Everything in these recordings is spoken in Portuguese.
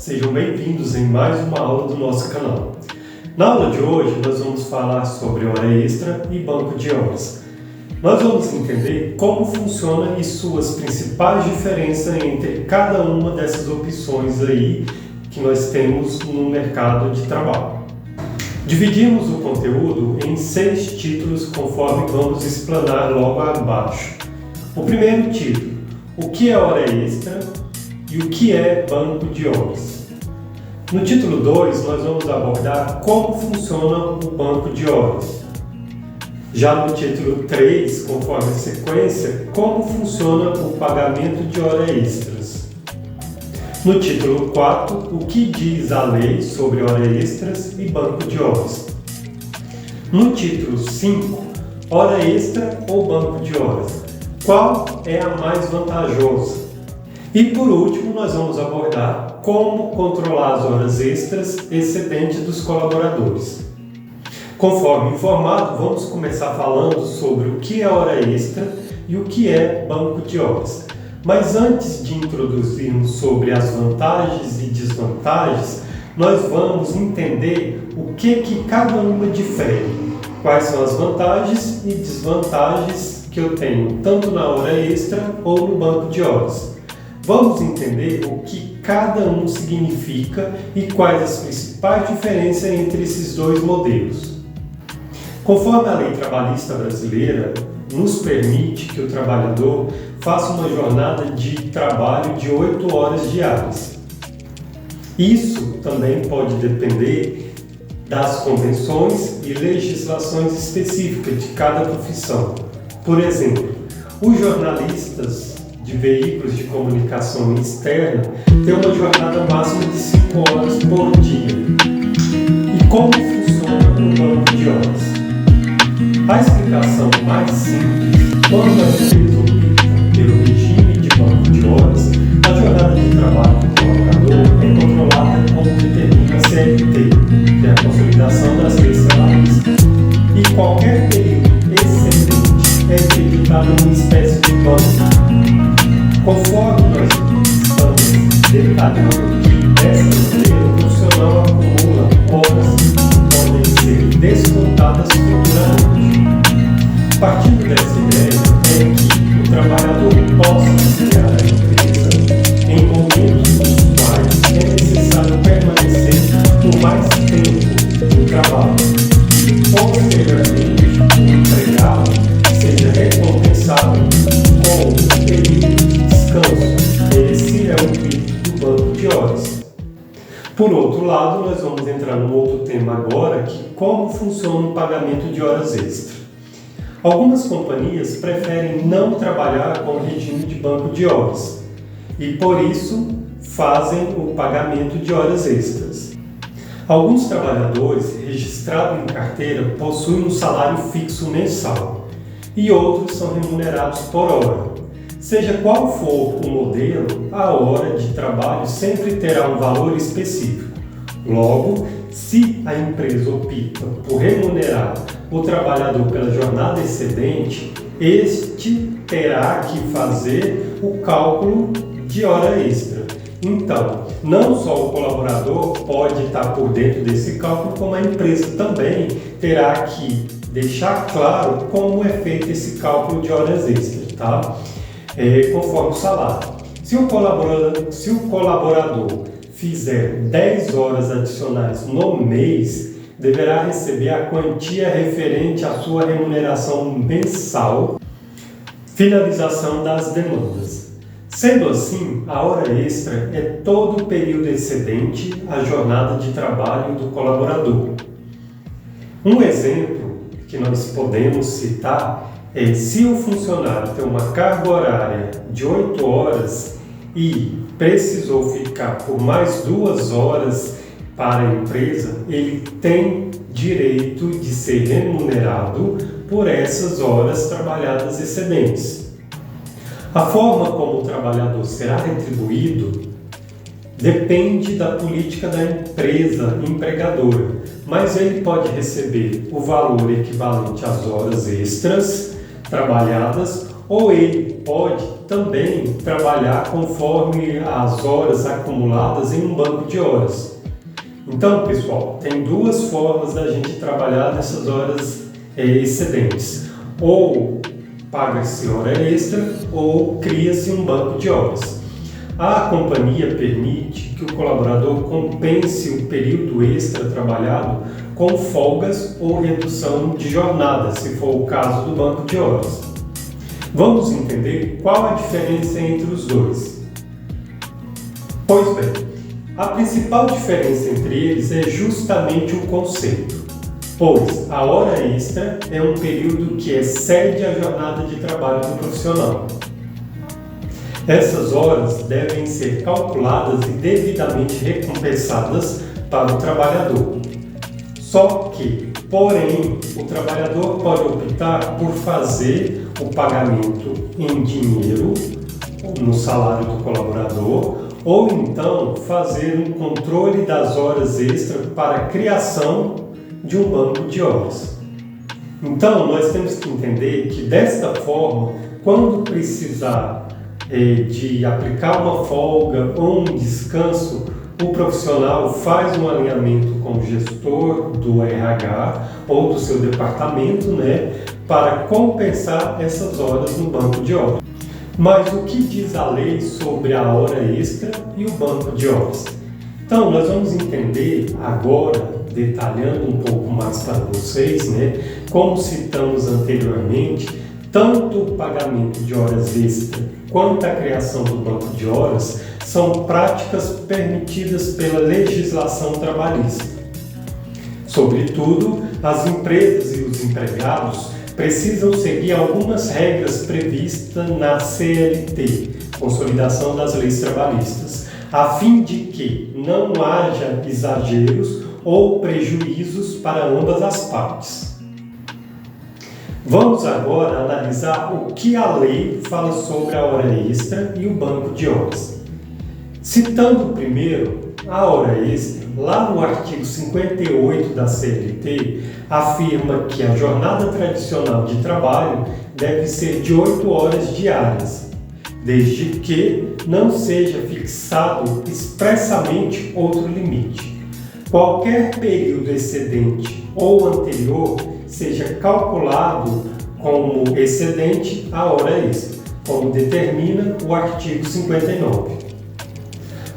sejam bem-vindos em mais uma aula do nosso canal. Na aula de hoje nós vamos falar sobre hora extra e banco de horas. Nós vamos entender como funciona e suas principais diferenças entre cada uma dessas opções aí que nós temos no mercado de trabalho. Dividimos o conteúdo em 6 títulos conforme vamos explanar logo abaixo. O primeiro título: o que é hora extra e o que é banco de horas. No título 2 nós vamos abordar como funciona o banco de horas. Já no título 3, conforme a sequência, como funciona o pagamento de horas extras. No título 4, o que diz a lei sobre horas extras e banco de horas. No título 5, hora extra ou banco de horas. Qual é a mais vantajosa? E por último, nós vamos abordar como controlar as horas extras excedentes dos colaboradores. Conforme informado, vamos começar falando sobre o que é hora extra e o que é banco de horas. Mas antes de introduzirmos sobre as vantagens e desvantagens, nós vamos entender o que cada uma difere, quais são as vantagens e desvantagens que eu tenho tanto na hora extra ou no banco de horas. Vamos entender o que cada um significa e quais as principais diferenças entre esses dois modelos. Conforme a lei trabalhista brasileira nos permite que o trabalhador faça uma jornada de trabalho de 8 horas diárias. Isso também pode depender das convenções e legislações específicas de cada profissão. Por exemplo, os jornalistas de veículos de comunicação externa têm uma jornada máxima de 5 horas por dia. E como funciona o banco de horas? A explicação mais simples, quando a empresa opta pelo regime de banco de horas, a jornada de trabalho do colaborador é controlada como determina a CLT, que é a Consolidação das Leis Trabalhistas, e qualquer período excedente é acreditado uma espécie de banco. Conforme nós estamos detalhando que dessa maneira o profissional acumula horas que podem ser descontadas futuramente. Partindo dessa ideia é que o trabalhador possa auxiliar a empresa em momentos nos quais é necessário permanecer por mais tempo no trabalho. Posteriormente, o empregado seja recompensado com um período de descanso. Esse é o intuito do banco de horas. Por outro lado, nós vamos entrar num outro tema agora, que como funciona o pagamento de horas extras. Algumas companhias preferem não trabalhar com o regime de banco de horas e, por isso, fazem o pagamento de horas extras. Alguns trabalhadores registrados em carteira possuem um salário fixo mensal e outros são remunerados por hora. Seja qual for o modelo, a hora de trabalho sempre terá um valor específico. Logo, se a empresa opta por remunerar o trabalhador pela jornada excedente, este terá que fazer o cálculo de hora extra. Então, não só o colaborador pode estar por dentro desse cálculo, como a empresa também terá que deixar claro como é feito esse cálculo de horas extras, tá? Conforme o salário. Se o colaborador fizer 10 horas adicionais no mês, deverá receber a quantia referente à sua remuneração mensal. Finalização das demandas. Sendo assim, a hora extra é todo o período excedente à jornada de trabalho do colaborador. Um exemplo que nós podemos citar é se o funcionário tem uma carga horária de 8 horas e precisou ficar por mais 2 horas para a empresa, ele tem direito de ser remunerado por essas horas trabalhadas excedentes. A forma como o trabalhador será retribuído depende da política da empresa empregadora, mas ele pode receber o valor equivalente às horas extras trabalhadas ou ele pode também trabalhar conforme as horas acumuladas em um banco de horas. Então, pessoal, tem duas formas da gente trabalhar nessas horas excedentes. Ou paga-se hora extra ou cria-se um banco de horas. A companhia permite que o colaborador compense o período extra trabalhado com folgas ou redução de jornada, se for o caso do banco de horas. Vamos entender qual a diferença entre os dois. Pois bem, a principal diferença entre eles é justamente o conceito, pois a hora extra é um período que excede a jornada de trabalho do profissional. Essas horas devem ser calculadas e devidamente recompensadas para o trabalhador. Só que, porém, o trabalhador pode optar por fazer o pagamento em dinheiro, no salário do colaborador, ou então fazer um controle das horas extras para a criação de um banco de horas. Então, nós temos que entender que, desta forma, quando precisar de aplicar uma folga ou um descanso, o profissional faz um alinhamento com o gestor do RH ou do seu departamento, para compensar essas horas no banco de horas. Mas o que diz a lei sobre a hora extra e o banco de horas? Então, nós vamos entender agora, detalhando um pouco mais para vocês, como citamos anteriormente, tanto o pagamento de horas extra quanto a criação do banco de horas são práticas permitidas pela legislação trabalhista. Sobretudo, as empresas e os empregados precisam seguir algumas regras previstas na CLT, Consolidação das Leis Trabalhistas, a fim de que não haja exageros ou prejuízos para ambas as partes. Vamos agora analisar o que a lei fala sobre a hora extra e o banco de horas. Citando primeiro a hora extra, lá no artigo 58 da CLT, afirma que a jornada tradicional de trabalho deve ser de 8 horas diárias, desde que não seja fixado expressamente outro limite. Qualquer período excedente ou anterior seja calculado como excedente à hora extra, como determina o artigo 59.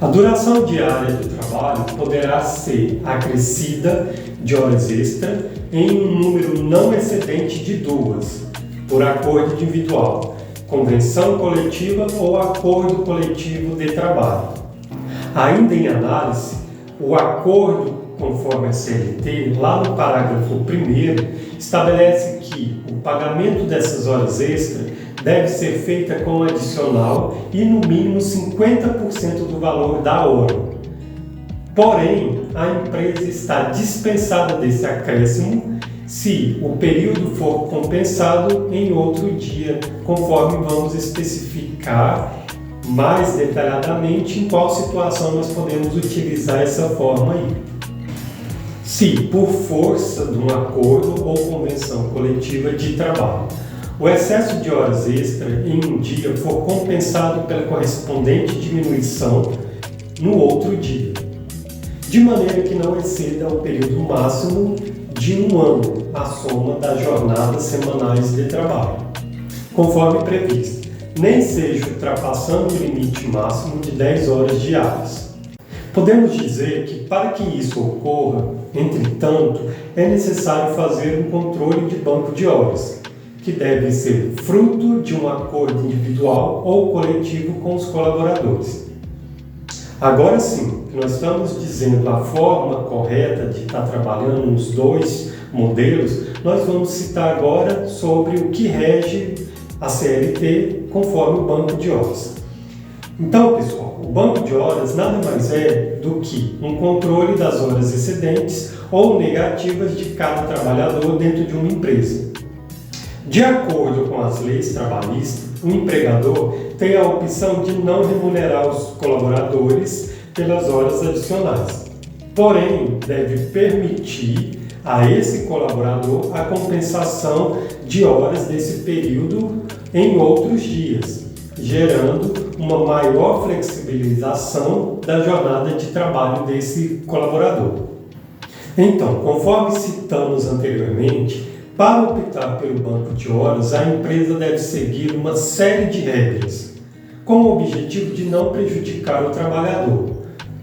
A duração diária do trabalho poderá ser acrescida de horas extra em um número não excedente de 2, por acordo individual, convenção coletiva ou acordo coletivo de trabalho. Ainda em análise, o acordo conforme a CLT, lá no parágrafo 1º, estabelece que o pagamento dessas horas extras deve ser feita com adicional e no mínimo 50% do valor da hora. Porém, a empresa está dispensada desse acréscimo se o período for compensado em outro dia, conforme vamos especificar mais detalhadamente em qual situação nós podemos utilizar essa forma aí. Se, por força de um acordo ou convenção coletiva de trabalho, o excesso de horas extras em um dia for compensado pela correspondente diminuição no outro dia, de maneira que não exceda o período máximo de um ano a soma das jornadas semanais de trabalho, conforme previsto, nem seja ultrapassando o limite máximo de 10 horas diárias. Podemos dizer que, para que isso ocorra, entretanto, é necessário fazer um controle de banco de horas, que deve ser fruto de um acordo individual ou coletivo com os colaboradores. Agora sim, nós estamos dizendo a forma correta de estar trabalhando nos dois modelos, nós vamos citar agora sobre o que rege a CLT conforme o banco de horas. Então, pessoal, o banco de horas nada mais é do que um controle das horas excedentes ou negativas de cada trabalhador dentro de uma empresa. De acordo com as leis trabalhistas, o empregador tem a opção de não remunerar os colaboradores pelas horas adicionais. Porém, deve permitir a esse colaborador a compensação de horas desse período em outros dias, gerando uma maior flexibilização da jornada de trabalho desse colaborador. Então, conforme citamos anteriormente, para optar pelo banco de horas, a empresa deve seguir uma série de regras, com o objetivo de não prejudicar o trabalhador,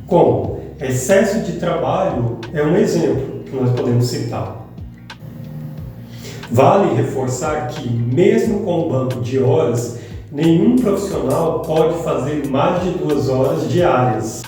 como excesso de trabalho é um exemplo que nós podemos citar. Vale reforçar que, mesmo com o banco de horas, nenhum profissional pode fazer mais de 2 horas diárias.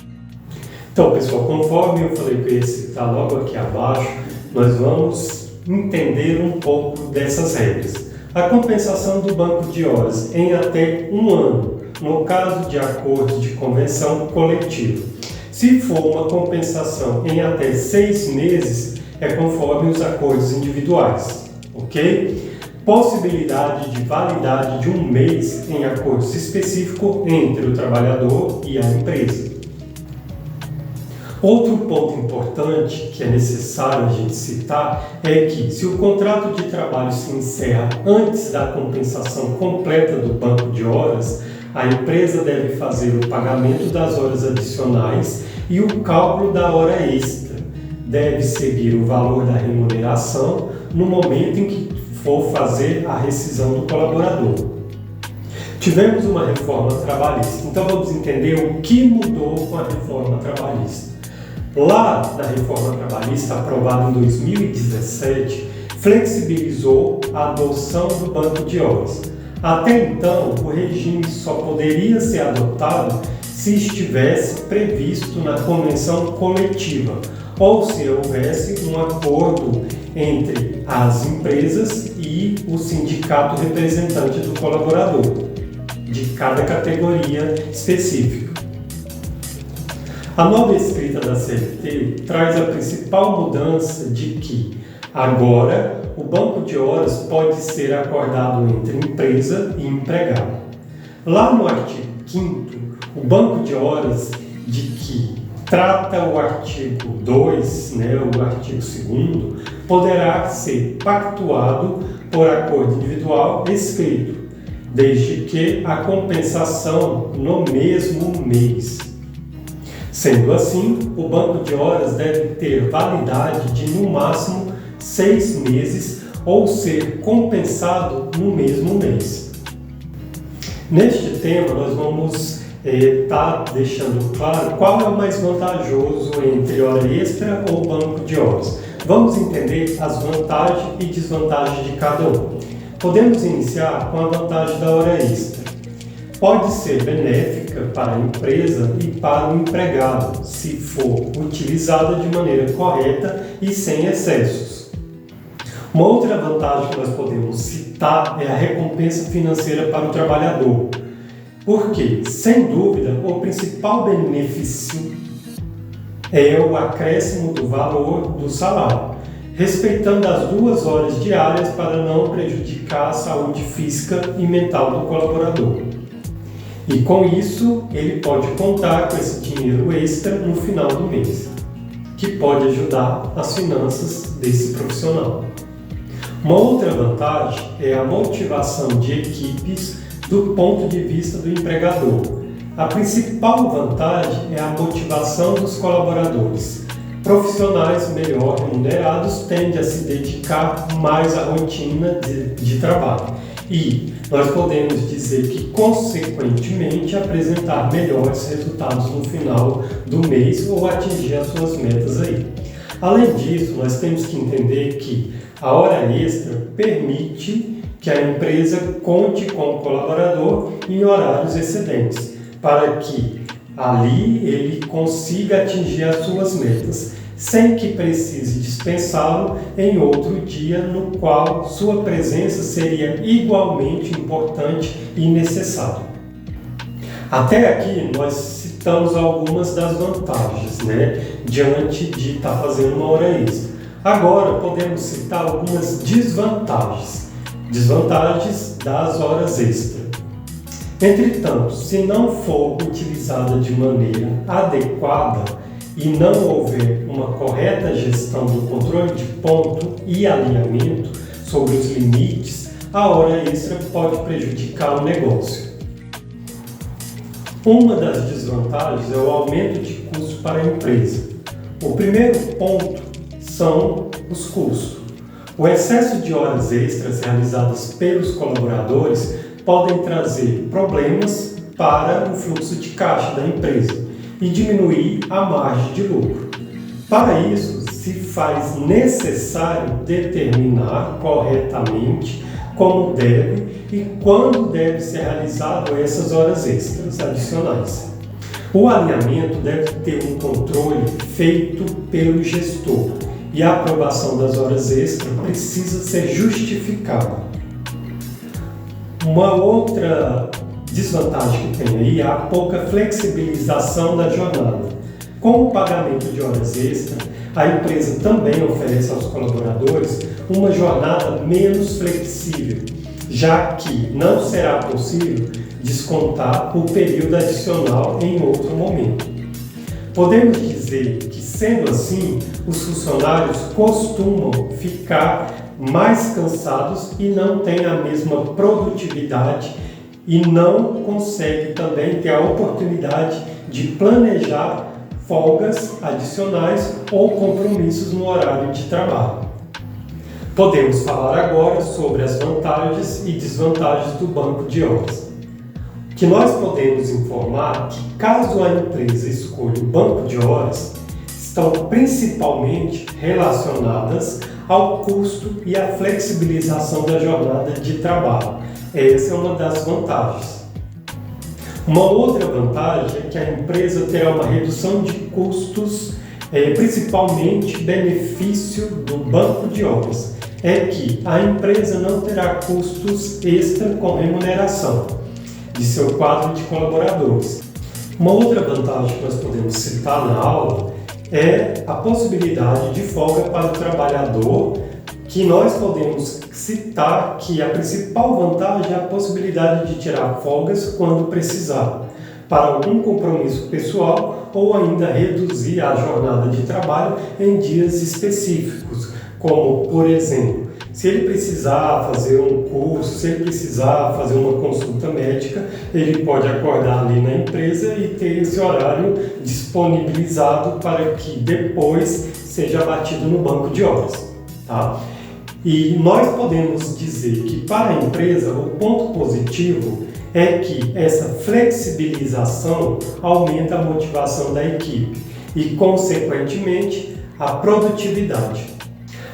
Então, pessoal, conforme eu falei que eu ia citar logo aqui abaixo, nós vamos entender um pouco dessas regras. A compensação do banco de horas em até 1 ano, no caso de acordos de convenção coletiva. Se for uma compensação em até 6 meses, é conforme os acordos individuais, ok? Possibilidade de validade de 1 mês em acordos específicos entre o trabalhador e a empresa. Outro ponto importante que é necessário a gente citar é que, se o contrato de trabalho se encerra antes da compensação completa do banco de horas, a empresa deve fazer o pagamento das horas adicionais e o cálculo da hora extra. Deve seguir o valor da remuneração no momento em que for fazer a rescisão do colaborador. Tivemos uma reforma trabalhista, então vamos entender o que mudou com a reforma trabalhista. Lá na reforma trabalhista, aprovada em 2017, flexibilizou a adoção do banco de horas. Até então, o regime só poderia ser adotado se estivesse previsto na convenção coletiva, ou se houvesse um acordo entre as empresas e o sindicato representante do colaborador, de cada categoria específica. A nova escrita da CLT traz a principal mudança de que, agora, o banco de horas pode ser acordado entre empresa e empregado. Lá no artigo 5º, o banco de horas de que trata o artigo 2, o artigo 2º, poderá ser pactuado por acordo individual escrito, desde que a compensação no mesmo mês. Sendo assim, o banco de horas deve ter validade de no máximo 6 meses ou ser compensado no mesmo mês. Neste tema, nós vamos estar deixando claro qual é o mais vantajoso entre hora extra ou banco de horas. Vamos entender as vantagens e desvantagens de cada um. Podemos iniciar com a vantagem da hora extra. Pode ser benéfica para a empresa e para o empregado, se for utilizada de maneira correta e sem excessos. Uma outra vantagem que nós podemos citar é a recompensa financeira para o trabalhador, porque, sem dúvida, o principal benefício é o acréscimo do valor do salário, respeitando as 2 horas diárias para não prejudicar a saúde física e mental do colaborador. E com isso, ele pode contar com esse dinheiro extra no final do mês, que pode ajudar as finanças desse profissional. Uma outra vantagem é a motivação de equipes do ponto de vista do empregador. A principal vantagem é a motivação dos colaboradores. Profissionais melhor remunerados tendem a se dedicar mais à rotina de trabalho e nós podemos dizer que, consequentemente, apresentar melhores resultados no final do mês ou atingir as suas metas aí. Além disso, nós temos que entender que a hora extra permite que a empresa conte com o colaborador em horários excedentes, para que ali ele consiga atingir as suas metas, sem que precise dispensá-lo em outro dia no qual sua presença seria igualmente importante e necessária. Até aqui nós citamos algumas das vantagens, diante de estar fazendo uma hora extra. Agora podemos citar algumas desvantagens das horas extras. Entretanto, se não for utilizada de maneira adequada e não houver uma correta gestão do controle de ponto e alinhamento sobre os limites, a hora extra pode prejudicar o negócio. Uma das desvantagens é o aumento de custo para a empresa. O primeiro ponto são os custos. O excesso de horas extras realizadas pelos colaboradores podem trazer problemas para o fluxo de caixa da empresa e diminuir a margem de lucro. Para isso, se faz necessário determinar corretamente como deve e quando deve ser realizado essas horas extras adicionais. O alinhamento deve ter um controle feito pelo gestor e a aprovação das horas extras precisa ser justificada. Uma outra desvantagem que tem aí é a pouca flexibilização da jornada. Com o pagamento de horas extras, a empresa também oferece aos colaboradores uma jornada menos flexível, já que não será possível descontar o período adicional em outro momento. Podemos dizer que, sendo assim, os funcionários costumam ficar mais cansados e não têm a mesma produtividade e não conseguem também ter a oportunidade de planejar folgas adicionais ou compromissos no horário de trabalho. Podemos falar agora sobre as vantagens e desvantagens do banco de horas. Que nós podemos informar que, caso a empresa escolha o banco de horas, estão principalmente relacionadas ao custo e à flexibilização da jornada de trabalho. Essa é uma das vantagens. Uma outra vantagem é que a empresa terá uma redução de custos, principalmente benefício do banco de horas, é que a empresa não terá custos extra com remuneração de seu quadro de colaboradores. Uma outra vantagem que nós podemos citar na aula é a possibilidade de folga para o trabalhador, que nós podemos citar que a principal vantagem é a possibilidade de tirar folgas quando precisar, para algum compromisso pessoal ou ainda reduzir a jornada de trabalho em dias específicos, como, por exemplo, se ele precisar fazer um curso, se ele precisar fazer uma consulta médica, ele pode acordar ali na empresa e ter esse horário disponibilizado para que depois seja batido no banco de horas. Tá? E nós podemos dizer que para a empresa o ponto positivo é que essa flexibilização aumenta a motivação da equipe e, consequentemente, a produtividade.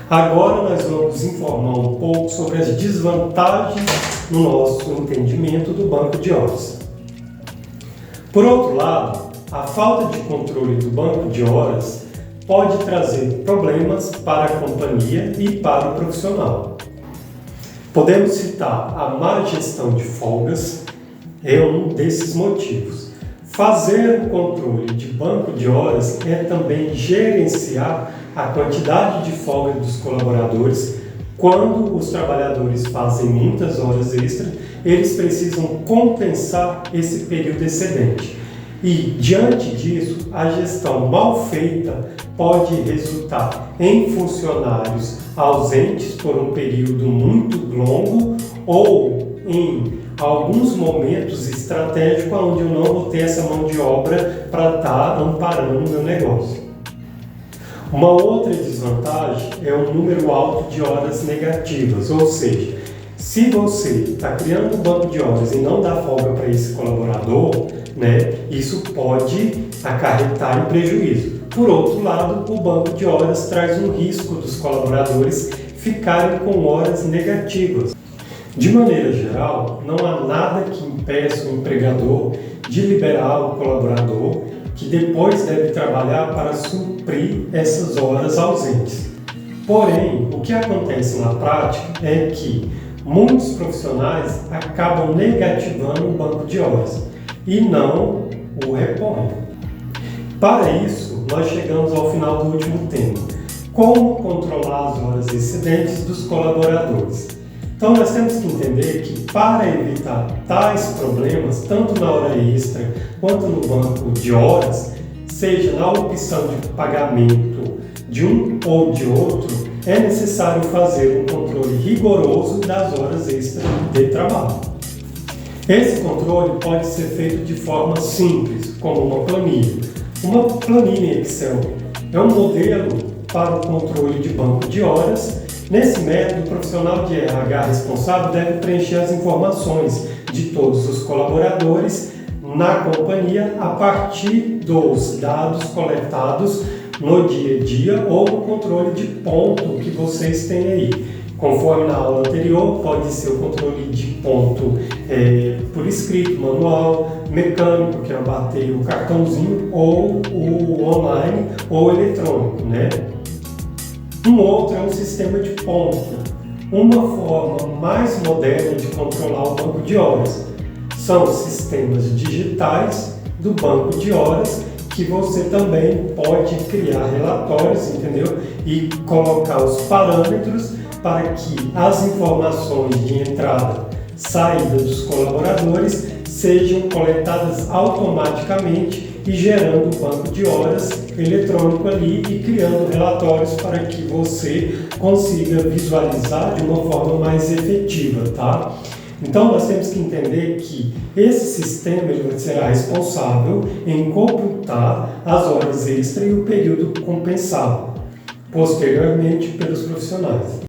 Agora nós vamos informar um pouco sobre as desvantagens no nosso entendimento do banco de horas. Por outro lado, a falta de controle do banco de horas pode trazer problemas para a companhia e para o profissional. Podemos citar a má gestão de folgas, é um desses motivos. Fazer o controle de banco de horas é também gerenciar a quantidade de folga dos colaboradores. Quando os trabalhadores fazem muitas horas extras, eles precisam compensar esse período excedente. E, diante disso, a gestão mal feita pode resultar em funcionários ausentes por um período muito longo ou em alguns momentos estratégicos onde eu não vou ter essa mão de obra para estar amparando o meu negócio. Uma outra desvantagem é o número alto de horas negativas, ou seja, se você está criando um banco de horas e não dá folga para esse colaborador, isso pode acarretar em prejuízo. Por outro lado, o banco de horas traz um risco dos colaboradores ficarem com horas negativas. De maneira geral, não há nada que impeça o empregador de liberar o colaborador que depois deve trabalhar para suprir essas horas ausentes. Porém, o que acontece na prática é que muitos profissionais acabam negativando o banco de horas e não o repõem. Para isso, nós chegamos ao final do último tema: como controlar as horas excedentes dos colaboradores. Então, nós temos que entender que, para evitar tais problemas, tanto na hora extra quanto no banco de horas, seja na opção de pagamento de um ou de outro, é necessário fazer um controle rigoroso das horas extras de trabalho. Esse controle pode ser feito de forma simples, como uma planilha. Uma planilha em Excel é um modelo para o controle de banco de horas. Nesse método, o profissional de RH responsável deve preencher as informações de todos os colaboradores na companhia a partir dos dados coletados no dia a dia ou no controle de ponto que vocês têm aí. Conforme na aula anterior, pode ser o controle de ponto por escrito, manual, mecânico, que é bater o cartãozinho, ou o online ou eletrônico, né? Um outro é um sistema de ponto, uma forma mais moderna de controlar o banco de horas. São sistemas digitais do banco de horas que você também pode criar relatórios, entendeu? E colocar os parâmetros para que as informações de entrada e saída dos colaboradores sejam coletadas automaticamente e gerando um banco de horas eletrônico ali e criando relatórios para que você consiga visualizar de uma forma mais efetiva, tá? Então nós temos que entender que esse sistema ele será responsável em computar as horas extras e o período compensado, posteriormente pelos profissionais.